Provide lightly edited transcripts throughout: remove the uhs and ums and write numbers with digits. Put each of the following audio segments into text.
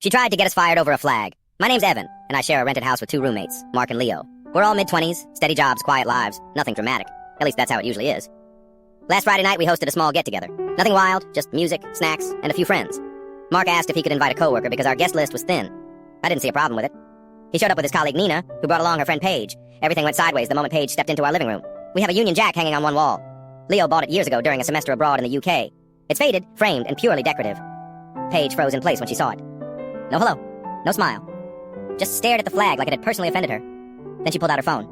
She tried to get us fired over a flag. My name's Evan, and I share a rented house with 2 roommates, Mark and Leo. We're all mid-20s, steady jobs, quiet lives, nothing dramatic. At least that's how it usually is. Last Friday night, we hosted a small get-together. Nothing wild, just music, snacks, and a few friends. Mark asked if he could invite a coworker because our guest list was thin. I didn't see a problem with it. He showed up with his colleague Nina, who brought along her friend Paige. Everything went sideways the moment Paige stepped into our living room. We have a Union Jack hanging on one wall. Leo bought it years ago during a semester abroad in the UK. It's faded, framed, and purely decorative. Paige froze in place when she saw it. No hello, no smile. Just stared at the flag like it had personally offended her. Then she pulled out her phone.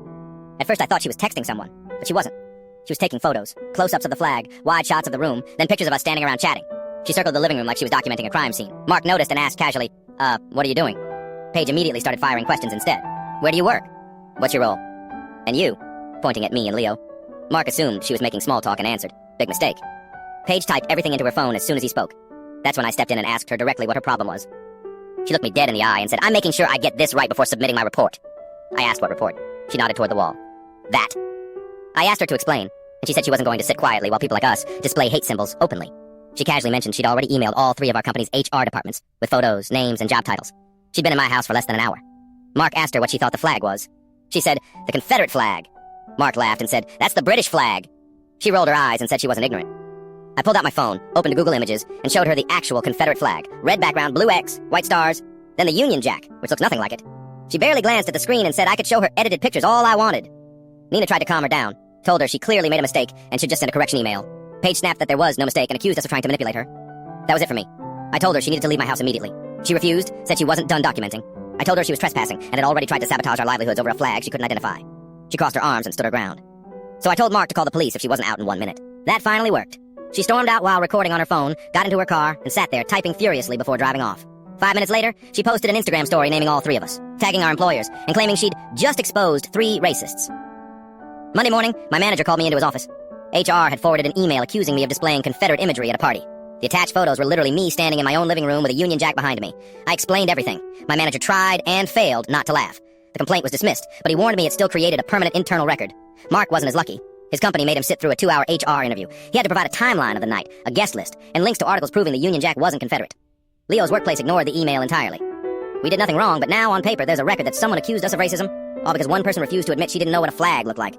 At first I thought she was texting someone, but she wasn't. She was taking photos, close-ups of the flag, wide shots of the room, then pictures of us standing around chatting. She circled the living room like she was documenting a crime scene. Mark noticed and asked casually, what are you doing? Paige immediately started firing questions instead. Where do you work? What's your role? And you? Pointing at me and Leo. Mark assumed she was making small talk and answered. Big mistake. Paige typed everything into her phone as soon as he spoke. That's when I stepped in and asked her directly what her problem was. She looked me dead in the eye and said, I'm making sure I get this right before submitting my report. I asked what report. She nodded toward the wall. That. I asked her to explain, and she said she wasn't going to sit quietly while people like us display hate symbols openly. She casually mentioned she'd already emailed all 3 of our company's HR departments with photos, names, and job titles. She'd been in my house for less than an hour. Mark asked her what she thought the flag was. She said, the Confederate flag. Mark laughed and said, that's the British flag. She rolled her eyes and said she wasn't ignorant. I pulled out my phone, opened Google Images, and showed her the actual Confederate flag. Red background, blue X, white stars, then the Union Jack, which looks nothing like it. She barely glanced at the screen and said I could show her edited pictures all I wanted. Nina tried to calm her down, told her she clearly made a mistake and should just send a correction email. Paige snapped that there was no mistake and accused us of trying to manipulate her. That was it for me. I told her she needed to leave my house immediately. She refused, said she wasn't done documenting. I told her she was trespassing and had already tried to sabotage our livelihoods over a flag she couldn't identify. She crossed her arms and stood her ground. So I told Mark to call the police if she wasn't out in 1 minute. That finally worked. She stormed out while recording on her phone, got into her car, and sat there typing furiously before driving off. 5 minutes later, she posted an Instagram story naming all 3 of us, tagging our employers, and claiming she'd just exposed 3 racists. Monday morning, my manager called me into his office. HR had forwarded an email accusing me of displaying Confederate imagery at a party. The attached photos were literally me standing in my own living room with a Union Jack behind me. I explained everything. My manager tried and failed not to laugh. The complaint was dismissed, but he warned me it still created a permanent internal record. Mark wasn't as lucky. His company made him sit through a 2-hour HR interview. He had to provide a timeline of the night, a guest list, and links to articles proving the Union Jack wasn't Confederate. Leo's workplace ignored the email entirely. We did nothing wrong, but now on paper there's a record that someone accused us of racism, all because one person refused to admit she didn't know what a flag looked like.